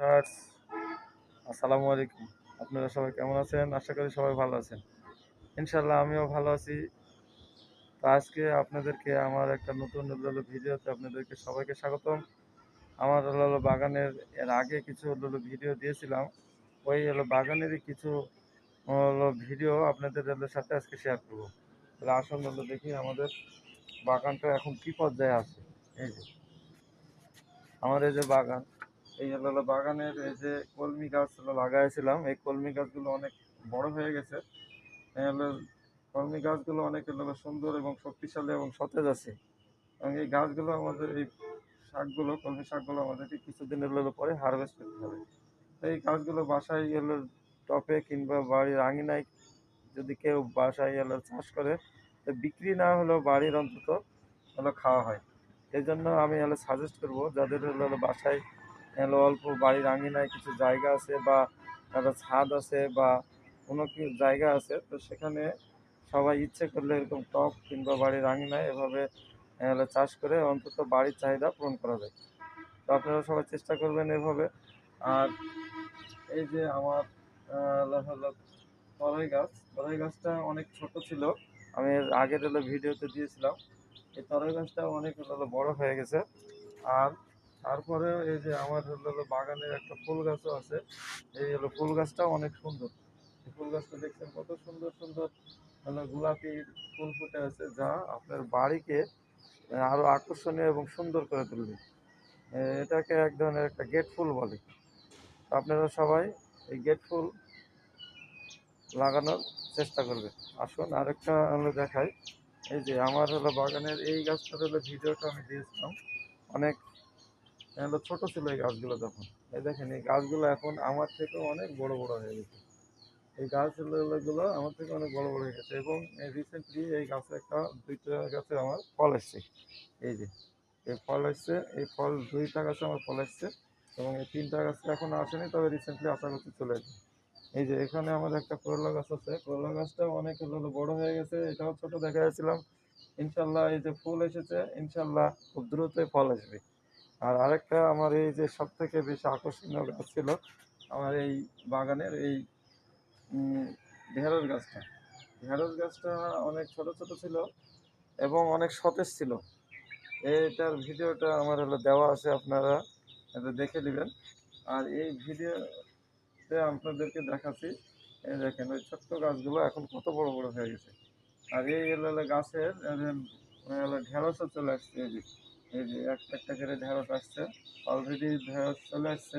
Viewers, আসসালামু আলাইকুম। আপনারা সবাই কেমন আছেন? আশা করি সবাই ভালো আছেন। ইনশাআল্লাহ আমিও ভালো আছি। তো আজকে আপনাদেরকে আমার একটা নতুন ভিডিওতে আপনাদেরকে সবাইকে স্বাগতম। আমার বাগানের এর আগে কিছু ভিডিও দিয়েছিলাম। ওই বাগানেরই কিছু ভিডিও আপনাদের সাথে আজকে শেয়ার করব। তাহলে আসুন দেখি আমাদের বাগানটা এখন কি পর্যায়ে আছে। এই যে আমার এই যে বাগান, এই বাগানের এই যে কলমি গাছ লাগাইছিলাম, এই কলমি গাছগুলো অনেক বড় হয়ে গেছে। এই কলমি গাছগুলো অনেক সুন্দর এবং শক্তিশালী এবং সতেজ আছে। এবং এই গাছগুলো আমাদের এই শাকগুলো, কলমি শাকগুলো আমাদেরকে কিছুদিনের পরে হারভেস্ট করতে হবে। তো এই গাছগুলো বাসায় টপে কিংবা বাড়ির আঙিনায় যদি কেউ বাসায় চাষ করে, তো বিক্রি না হলেও বাড়ির অন্তত খাওয়া হয়। এই জন্য আমি সাজেস্ট করব যাদের বাসায় অল্প বাড়ির আঙিনায় কিছু জায়গা আছে বা একটা ছাদ আছে বা কোনো কি জায়গা আছে, তো সেখানে সবাই ইচ্ছে করলে এরকম টব কিংবা বাড়ির আঙিনায় এভাবে চাষ করে অন্তত বাড়ির চাহিদা পূরণ করা যায়। তো আপনারা সবাই চেষ্টা করবেন এভাবে। আর এই যে আমার হলো তরই গাছটা অনেক ছোট ছিল। আমি এর আগের ভিডিওতে দিয়েছিলাম। এই তরই গাছটা অনেক বড় হয়ে গেছে। আর তারপরে এই যে আমার বাগানের একটা ফুল গাছও আছে। এই ফুল গাছটাও অনেক সুন্দর। এই ফুল গাছটা দেখছেন কত সুন্দর সুন্দর গোলাপি ফুল ফুটে আছে, যা আপনার বাড়িকে আরো আকর্ষণীয় এবং সুন্দর করে তুলবে। এটাকে এক ধরনের একটা গেট ফুল বলে। তো আপনারা সবাই এই গেট ফুল লাগানোর চেষ্টা করবে। আসুন আরেকটা দেখাই। এই যে আমার বাগানের এই গাছটার ভিডিওটা আমি দিয়েছিলাম। অনেক ছোট ছিল এই গাছগুলো তখন। এই দেখেন এই গাছগুলো এখন আমার থেকেও অনেক বড় বড় হয়ে গেছে। এই গাছগুলো আমার থেকে অনেক বড় বড় হয়ে গেছে এবং রিসেন্টলি এই গাছে দুইটা গাছে আমার ফল এসছে। এই যে এই ফল এসছে, এই ফল দুইটা গাছে আমার ফল এসছে এবং এই তিনটা গাছে এখনো আসেনি, তবে রিসেন্টলি আশা করছি চলে আসবে। এই যে এখানে আমাদের একটা করলা গাছ আছে, করলা গাছটাও অনেক বড় হয়ে গেছে, এটাও ছোট দেখা যাচ্ছিলাম। ইনশাল্লাহ এই যে ফুল এসেছে, ইনশাল্লাহ খুব দ্রুতই ফল আসবে। আর আরেকটা আমার এই যে সব থেকে বেশি আকর্ষণীয় গাছ ছিল আমার এই বাগানের এই ঢেঁড়স গাছটা। ঢেঁড়স গাছটা অনেক ছোট ছোট ছিল এবং অনেক সতেজ ছিল। এটার ভিডিওটা আমার দেওয়া আছে, আপনারা এটা দেখে নেবেন। আর এই ভিডিওতে আপনাদেরকে দেখাচ্ছি, এই দেখেন ওই ছোট্ট গাছগুলো এখন কত বড় বড় হয়ে গেছে। আর এই গাছের ঢেঁড়সও চলে আসছে। এই যে একটা একটা করে ঢেঁড়স আসছে, অলরেডি ঢেঁড়স চলে আসছে।